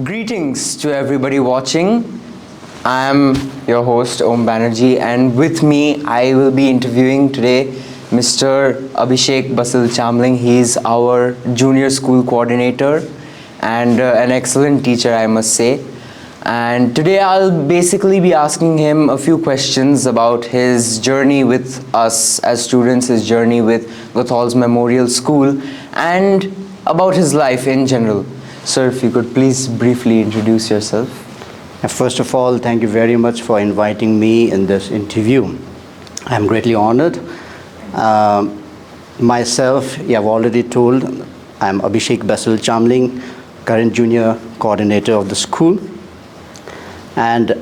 Greetings to everybody watching. I am your host Aum Banerjee, and with me I will be interviewing today Mr. Abhishek Chamling. He is our junior school coordinator and an excellent teacher, I must say. And today I'll basically be asking him a few questions about his journey with us as students, his journey with Goethals Memorial School, and about his life in general. Sir, if you could please briefly introduce yourself. First of all, thank you very much for inviting me in this interview. I'm greatly honored. Myself, you have already told, I'm Abhishek Chamling, current junior coordinator of the school. And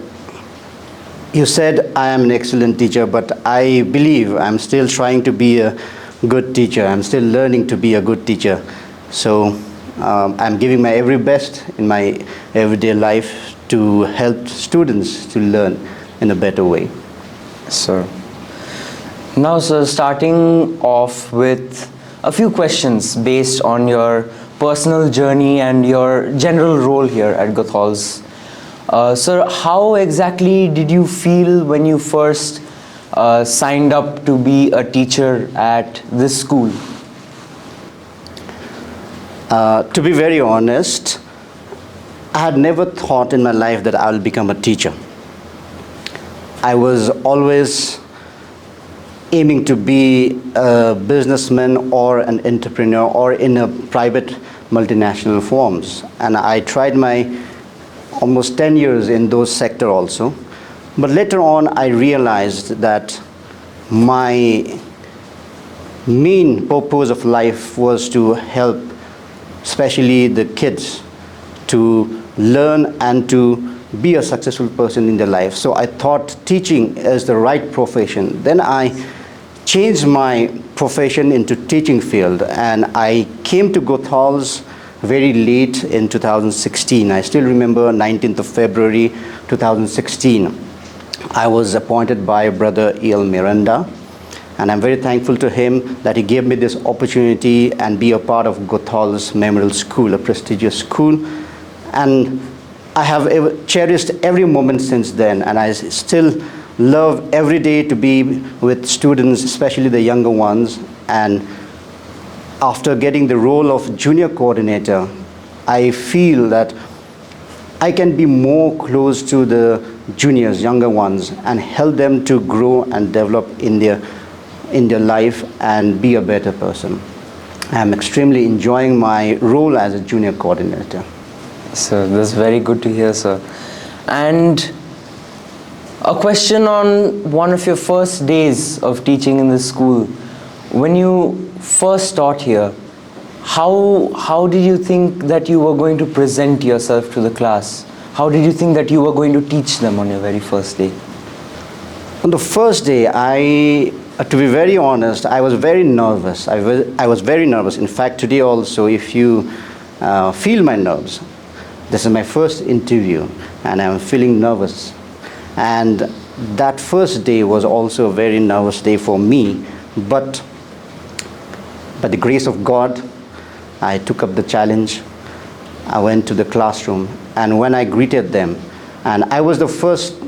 you said I am an excellent teacher, but I believe I'm still trying to be a good teacher. I'm still learning to be a good teacher. So I'm giving my every best in my everyday life to help students to learn in a better way. Sir. Now, sir, starting off with a few questions based on your personal journey and your general role here at Goethals. Sir, how exactly did you feel when you first signed up to be a teacher at this school? To be very honest, I had never thought in my life that I will become a teacher. I was always aiming to be a businessman or an entrepreneur or in a private multinational firms. And I tried my almost 10 years in those sector also. But later on, I realized that my main purpose of life was to help especially the kids to learn and to be a successful person in their life. So I thought teaching is the right profession. Then I changed my profession into teaching field, and I came to Goethals very late in 2016. I still remember 19th of February 2016. I was appointed by Brother E.L. Miranda, and I'm very thankful to him that he gave me this opportunity and be a part of Goethals Memorial School, a prestigious school. And I have cherished every moment since then, and I still love every day to be with students, especially the younger ones. And after getting the role of junior coordinator, I feel that I can be more close to the juniors, younger ones, and help them to grow and develop in their life and be a better person. I'm extremely enjoying my role as a junior coordinator. So that's very good to hear, sir. And a question on one of your first days of teaching in this school. When you first taught here, how did you think that you were going to present yourself to the class? How did you think that you were going to teach them on your very first day? On the first day, to be very honest, I was very nervous. I was very nervous. In fact, today also, if you feel my nerves, this is my first interview, and I'm feeling nervous. And that first day was also a very nervous day for me, but by the grace of God, I took up the challenge. I went to the classroom, and when I greeted them, and I was the first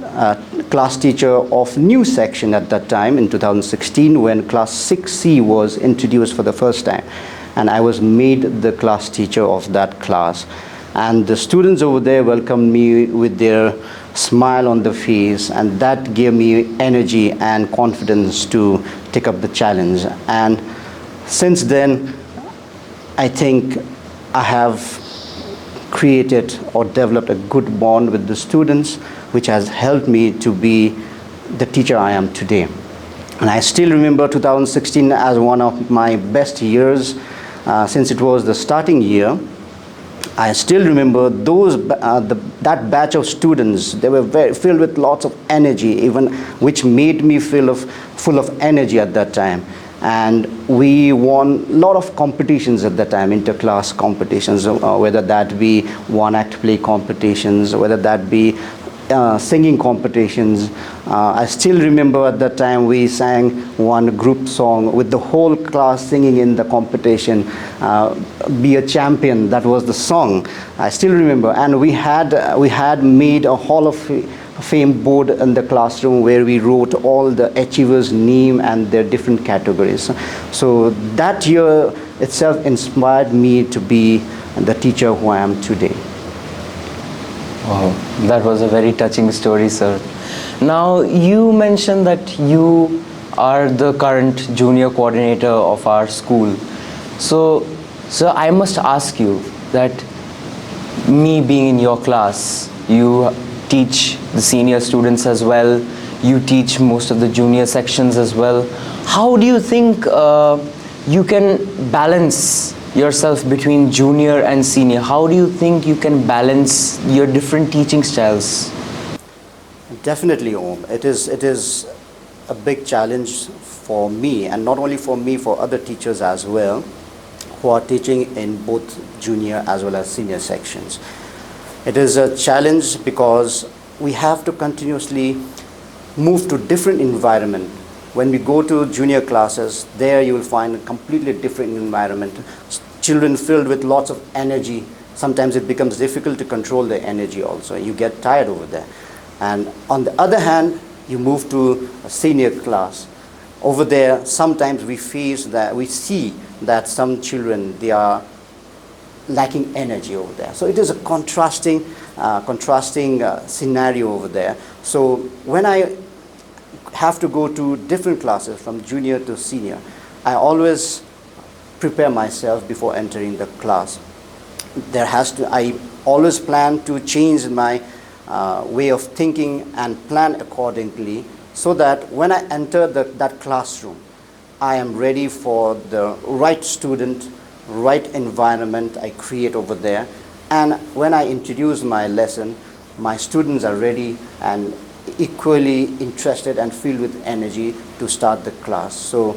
class teacher of new section at that time in 2016 when class 6C was introduced for the first time, and I was made the class teacher of that class. And the students over there welcomed me with their smile on the face, and that gave me energy and confidence to take up the challenge. And since then, I think I have created or developed a good bond with the students, which has helped me to be the teacher I am today. And I still remember 2016 as one of my best years, since it was the starting year. I still remember that batch of students. They were filled with lots of energy, even which made me feel full of energy at that time. And we won a lot of competitions at that time, inter-class competitions, whether that be one-act play competitions, whether that be singing competitions. I still remember at that time we sang one group song with the whole class singing in the competition. Be a champion, that was the song. I still remember, and we had made a Hall of Fame board in the classroom where we wrote all the achievers' name and their different categories. So that year itself inspired me to be the teacher who I am today. Wow, that was a very touching story, sir. Now, you mentioned that you are the current junior coordinator of our school. So, sir, I must ask you that, me being in your class, you teach the senior students as well, you teach most of the junior sections as well. How do you think you can balance yourself between junior and senior? How do you think you can balance your different teaching styles? Definitely, Om. It is a big challenge for me, and not only for me, for other teachers as well, who are teaching in both junior as well as senior sections. It is a challenge because we have to continuously move to different environment. When we go to junior classes, there you will find a completely different environment. Children filled with lots of energy. Sometimes it becomes difficult to control their energy also. You get tired over there. And on the other hand, you move to a senior class. Over there, sometimes we see that some children, they are lacking energy over there. So it is a contrasting scenario over there. So when I have to go to different classes from junior to senior, I always prepare myself before entering the class. I always plan to change my way of thinking and plan accordingly, so that when I enter that classroom, I am ready for the right student, right environment I create over there. And when I introduce my lesson, my students are ready and equally interested and filled with energy to start the class. So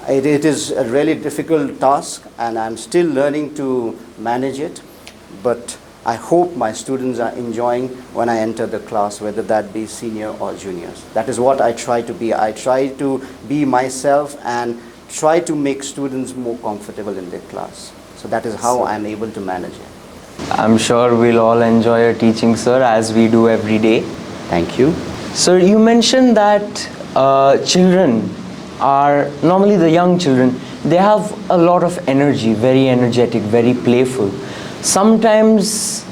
it is a really difficult task, and I'm still learning to manage it, but I hope my students are enjoying when I enter the class, whether that be senior or juniors. That is what I try to be. I try to be myself and try to make students more comfortable in their class. So that is how I'm able to manage it. I'm sure we'll all enjoy your teaching, sir, as we do every day. Thank you. Sir, you mentioned that children are, normally the young children, they have a lot of energy, very energetic, very playful. Sometimes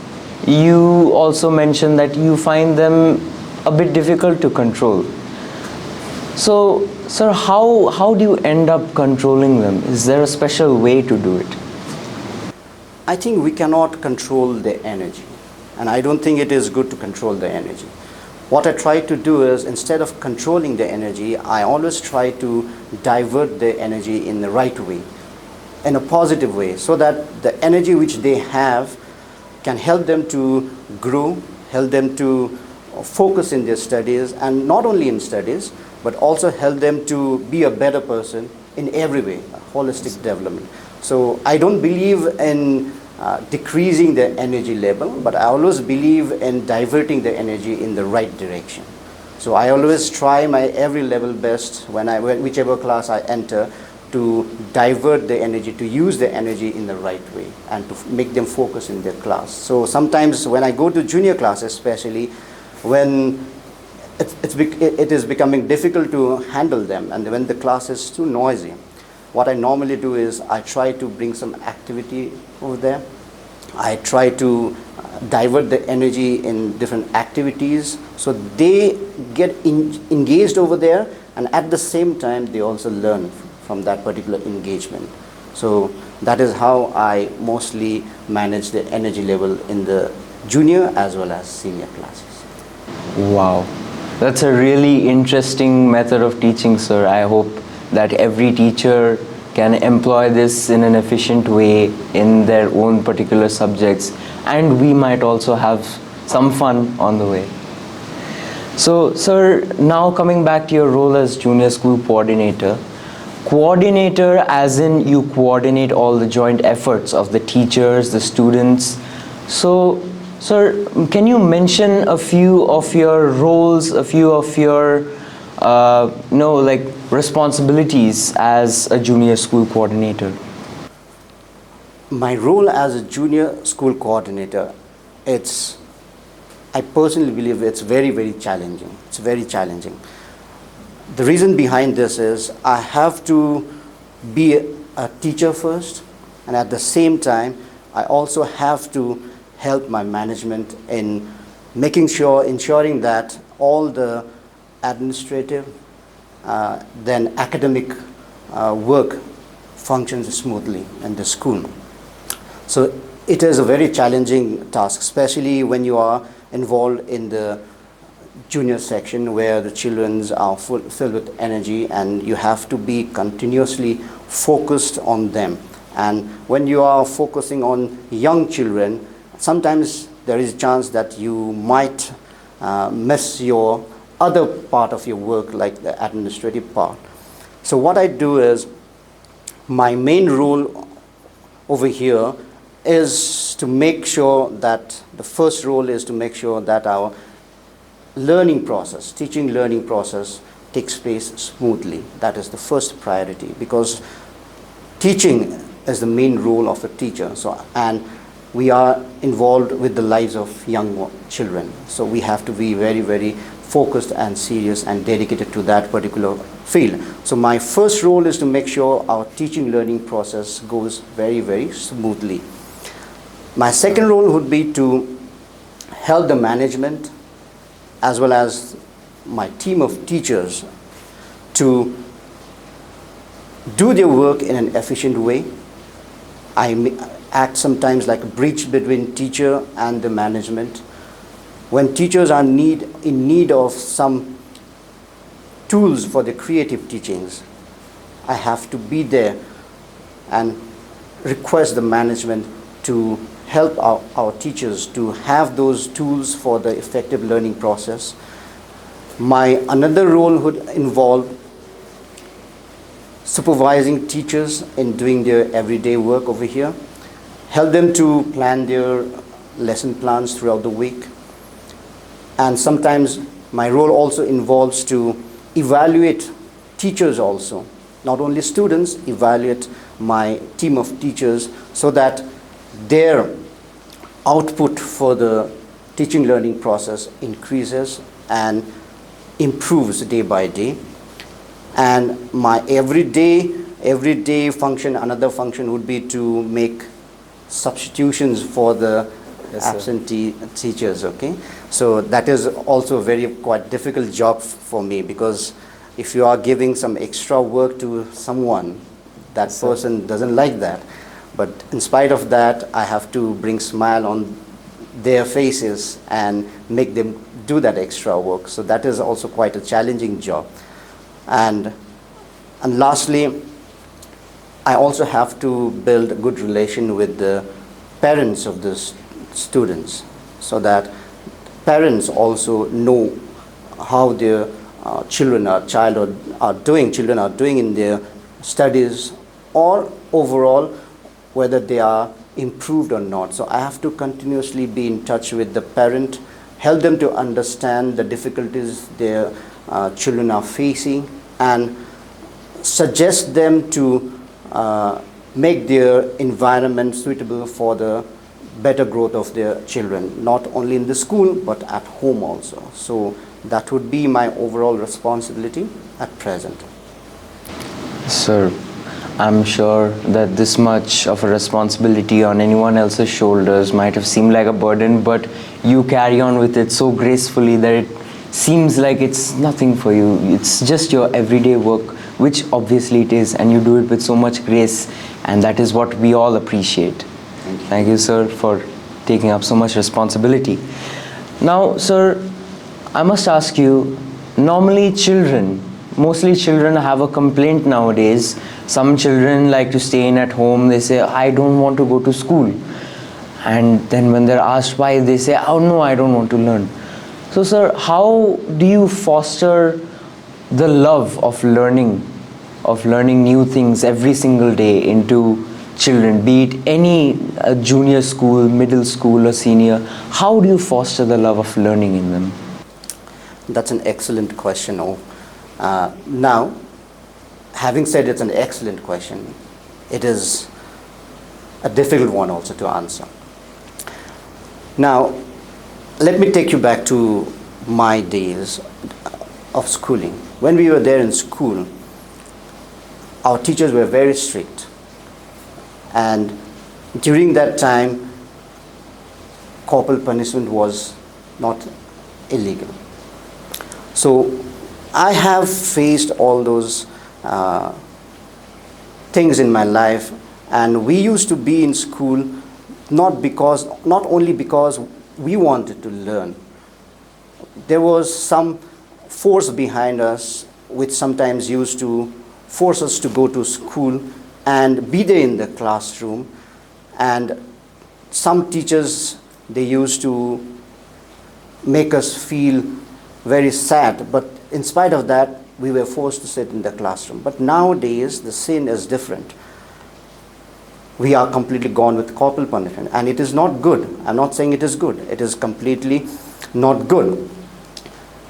you also mentioned that you find them a bit difficult to control. So, sir, how do you end up controlling them? Is there a special way to do it? I think we cannot control the energy, and I don't think it is good to control the energy. What I try to do is, instead of controlling the energy, I always try to divert the energy in the right way, in a positive way, so that the energy which they have can help them to grow, help them to focus in their studies, and not only in studies, but also help them to be a better person in every way, a holistic development. So I don't believe in decreasing the energy level, but I always believe in diverting the energy in the right direction. So I always try my every level best whichever class I enter, to divert the energy, to use the energy in the right way, and to make them focus in their class. So sometimes when I go to junior classes, especially when it is becoming difficult to handle them, and when the class is too noisy, what I normally do is I try to bring some activity over there. I try to divert the energy in different activities, so they get engaged over there, and at the same time they also learn from that particular engagement. So that is how I mostly manage the energy level in the junior as well as senior classes. Wow, that's a really interesting method of teaching, sir. I hope that every teacher can employ this in an efficient way in their own particular subjects, and we might also have some fun on the way. So, sir, now coming back to your role as junior school coordinator, as in you coordinate all the joint efforts of the teachers, the students. So Sir, can you mention a few of your roles, a few of your, like responsibilities as a junior school coordinator? My role as a junior school coordinator, I personally believe it's very, very challenging. It's very challenging. The reason behind this is I have to be a teacher first, and at the same time, I also have to help my management in ensuring that all the administrative, then academic work functions smoothly in the school. So it is a very challenging task, especially when you are involved in the junior section where the children are filled with energy and you have to be continuously focused on them. And when you are focusing on young children, sometimes there is a chance that you might miss your other part of your work, like the administrative part. So what I do is, my main role over here is to make sure that the first role is to make sure that our teaching learning process takes place smoothly. That is the first priority, because teaching is the main role of a teacher. And we are involved with the lives of young children. So we have to be very, very focused and serious and dedicated to that particular field. So my first role is to make sure our teaching learning process goes very, very smoothly. My second role would be to help the management as well as my team of teachers to do their work in an efficient way. I act sometimes like a bridge between teacher and the management. When teachers are in need of some tools for the creative teachings, I have to be there and request the management to help our teachers to have those tools for the effective learning process. My another role would involve supervising teachers in doing their everyday work over here, help them to plan their lesson plans throughout the week. And sometimes my role also involves to evaluate teachers also, not only students, evaluate my team of teachers so that their output for the teaching learning process increases and improves day by day. And my everyday function, another function would be to make substitutions for the absentee teachers. Okay, so that is also a very quite difficult job for me, because if you are giving some extra work to someone, that person doesn't like that. But in spite of that, I have to bring smile on their faces and make them do that extra work. So that is also quite a challenging job. And lastly, I also have to build a good relation with the parents of the students, so that parents also know how their children are doing in their studies, or overall whether they are improved or not. So I have to continuously be in touch with the parent, help them to understand the difficulties their children are facing, and suggest them to make their environment suitable for the better growth of their children, not only in the school but at home also. So that would be my overall responsibility at present. Sir, I'm sure that this much of a responsibility on anyone else's shoulders might have seemed like a burden, but you carry on with it so gracefully that it seems like it's nothing for you. It's just your everyday work, which obviously it is, and you do it with so much grace, and that is what we all appreciate. Thank you, sir, for taking up so much responsibility. Now, sir, I must ask you, normally mostly children have a complaint nowadays. Some children like to stay in at home. They say, I don't want to go to school. And then when they're asked why, they say, oh no, I don't want to learn. So sir, how do you foster the love of learning new things every single day into children, be it any junior school, middle school, or senior? How do you foster the love of learning in them? That's an excellent question. Now, having said it's an excellent question, it is a difficult one also to answer. Now, let me take you back to my days of schooling. When we were there in school, our teachers were very strict. And during that time, corporal punishment was not illegal. So I have faced all those things in my life, and we used to be in school not only because we wanted to learn. There was some force behind us which sometimes used to force us to go to school and be there in the classroom. And some teachers, they used to make us feel very sad, but in spite of that, we were forced to sit in the classroom. But nowadays, the scene is different. We are completely gone with corporal punishment, and it is not good. I'm not saying it is good. It is completely not good.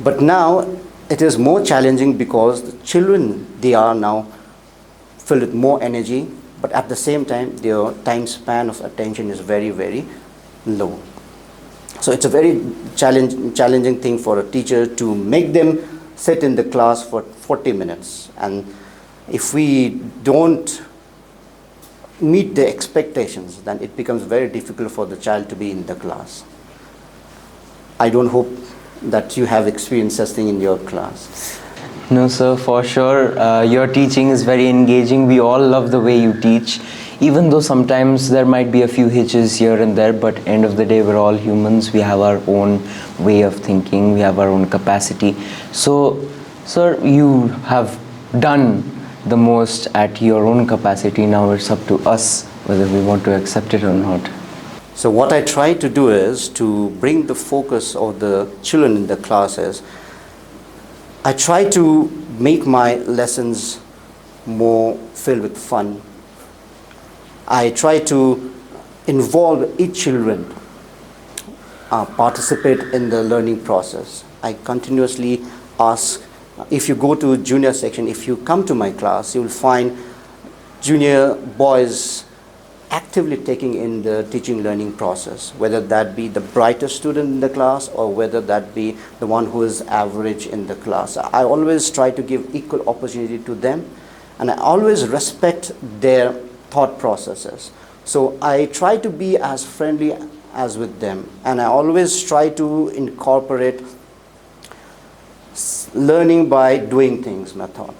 But now, it is more challenging because the children, they are now filled with more energy, but at the same time, their time span of attention is very, very low. So it's a very challenging thing for a teacher to make them sit in the class for 40 minutes. And if we don't meet the expectations, then it becomes very difficult for the child to be in the class. I don't hope that you have experienced such thing in your class. No, sir, for sure. Your teaching is very engaging. We all love the way you teach, even though sometimes there might be a few hitches here and there, but end of the day, we're all humans. We have our own way of thinking. We have our own capacity. So, sir, you have done the most at your own capacity. Now it's up to us whether we want to accept it or not. So what I try to do is to bring the focus of the children in the classes. I try to make my lessons more filled with fun. I try to involve each children, participate in the learning process. I continuously ask, if you go to junior section, if you come to my class, you will find junior boys actively taking in the teaching learning process, whether that be the brightest student in the class or whether that be the one who is average in the class. I always try to give equal opportunity to them, and I always respect their thought processes. So I try to be as friendly as with them, and I always try to incorporate learning by doing things method.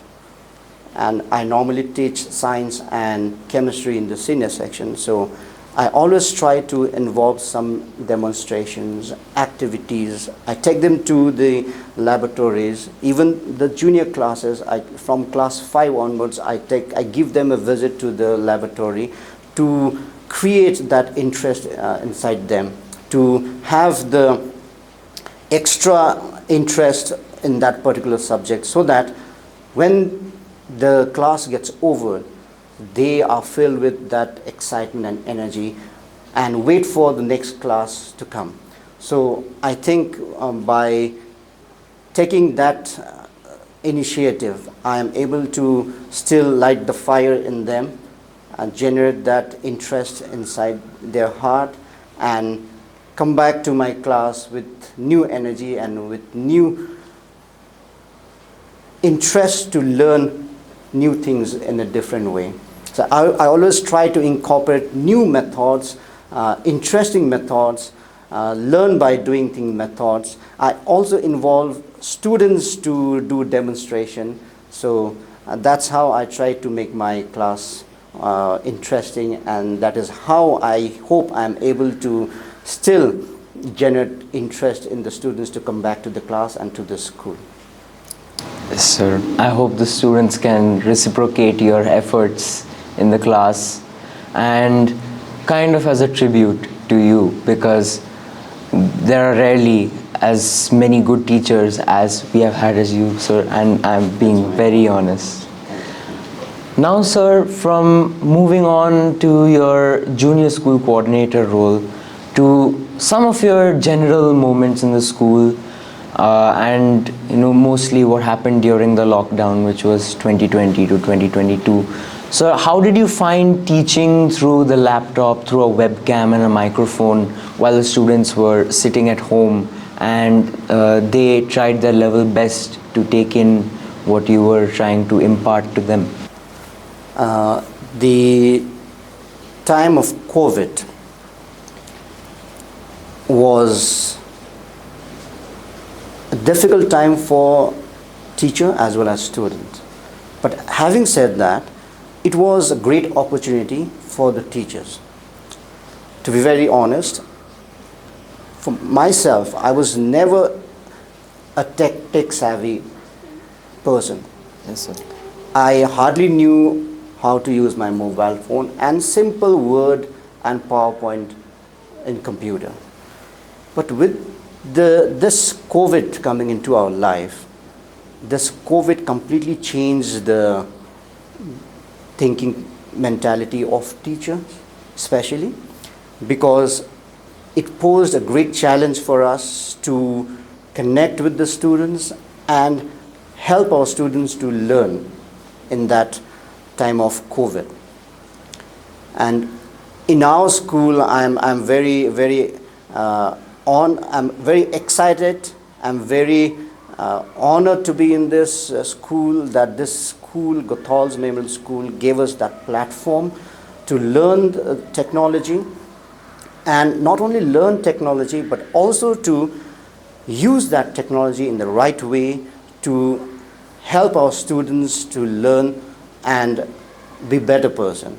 And I normally teach science and chemistry in the senior section, so I always try to involve some demonstrations, activities. I take them to the laboratories. Even the junior classes, from class 5 onwards, I give them a visit to the laboratory to create that interest inside them, to have the extra interest in that particular subject, so that when the class gets over, they are filled with that excitement and energy and wait for the next class to come. So I think by taking that initiative, I am able to still light the fire in them and generate that interest inside their heart and come back to my class with new energy and with new interest to learn new things in a different way. So I always try to incorporate new methods, interesting methods, learn by doing things methods. I also involve students to do demonstration. So that's how I try to make my class interesting, and that is how I hope I'm able to still generate interest in the students to come back to the class and to the school. Yes, sir. I hope the students can reciprocate your efforts in the class, and kind of as a tribute to you, because there are rarely as many good teachers as we have had as you, sir, and I'm being very honest. Now, sir, from moving on to your junior school coordinator role to some of your general moments in the school, and mostly what happened during the lockdown, which was 2020 to 2022. So, how did you find teaching through the laptop, through a webcam and a microphone, while the students were sitting at home and they tried their level best to take in what you were trying to impart to them? The time of COVID was a difficult time for teacher as well as student. But having said that, it was a great opportunity for the teachers. To be very honest, for myself, I was never a tech savvy person. Yes, sir. I hardly knew how to use my mobile phone and simple Word and PowerPoint in computer. But with this COVID coming into our life, this COVID completely changed the thinking mentality of teachers, especially because it posed a great challenge for us to connect with the students and help our students to learn in that time of COVID. And in our school, I'm very excited. I'm very honored to be in this school. That this school, Goethals Memorial School, gave us that platform to learn technology, and not only learn technology, but also to use that technology in the right way to help our students to learn and be better person.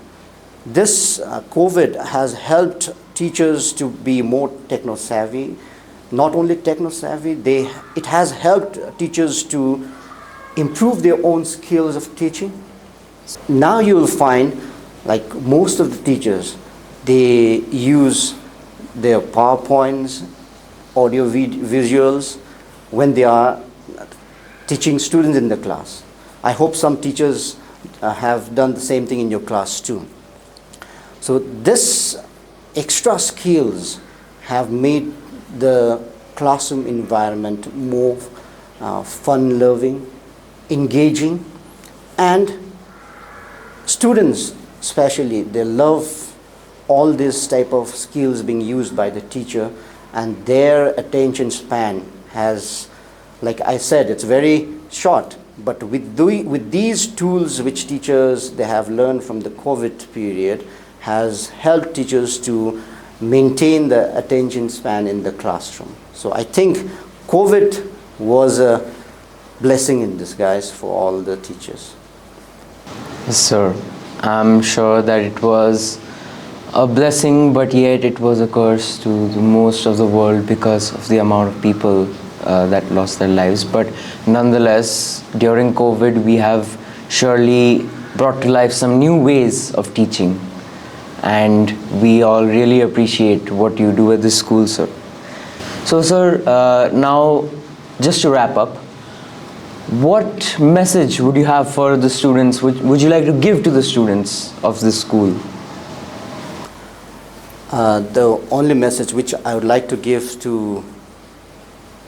This COVID has helped teachers to be more techno savvy. Not only techno savvy, it has helped teachers to improve their own skills of teaching. Now you will find, like most of the teachers, they use their PowerPoints, audio visuals when they are teaching students in the class. I hope some teachers have done the same thing in your class too. So this extra skills have made the classroom environment more fun-loving, engaging, and students especially, they love all this type of skills being used by the teacher, and their attention span has, like I said, it's very short. But with these tools which teachers they have learned from the COVID period has helped teachers to maintain the attention span in the classroom. So I think COVID was a blessing in disguise for all the teachers. Yes, sir. I'm sure that it was a blessing, but yet it was a curse to most of the world because of the amount of people that lost their lives. But nonetheless, during COVID, we have surely brought to life some new ways of teaching. And we all really appreciate what you do at this school, sir. So, sir, now just to wrap up, what message would you have for the students? Would you like to give to the students of this school? The only message which I would like to give to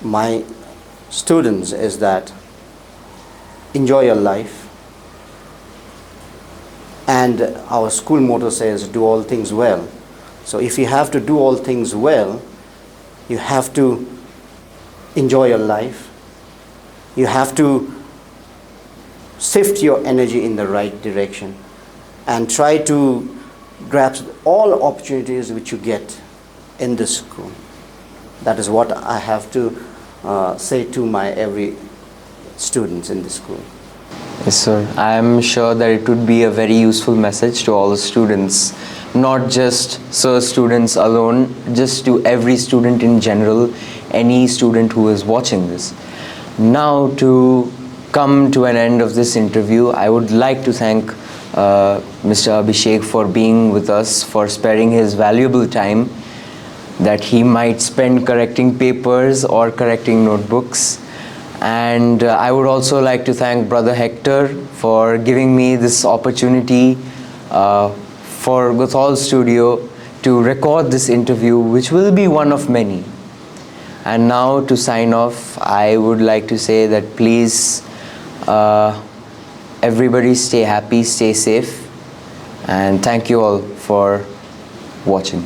my students is that enjoy your life. And our school motto says, do all things well. So if you have to do all things well, you have to enjoy your life. You have to sift your energy in the right direction and try to grasp all opportunities which you get in this school. That is what I have to say to my every students in the school. Yes, sir. I am sure that it would be a very useful message to all the students, not just sir students alone, just to every student in general, any student who is watching this. Now, to come to an end of this interview, I would like to thank Mr. Abhishek for being with us, for sparing his valuable time that he might spend correcting papers or correcting notebooks. And I would also like to thank Brother Hector for giving me this opportunity for Goethals Studio to record this interview, which will be one of many. And now to sign off, I would like to say that please, everybody stay happy, stay safe, and thank you all for watching.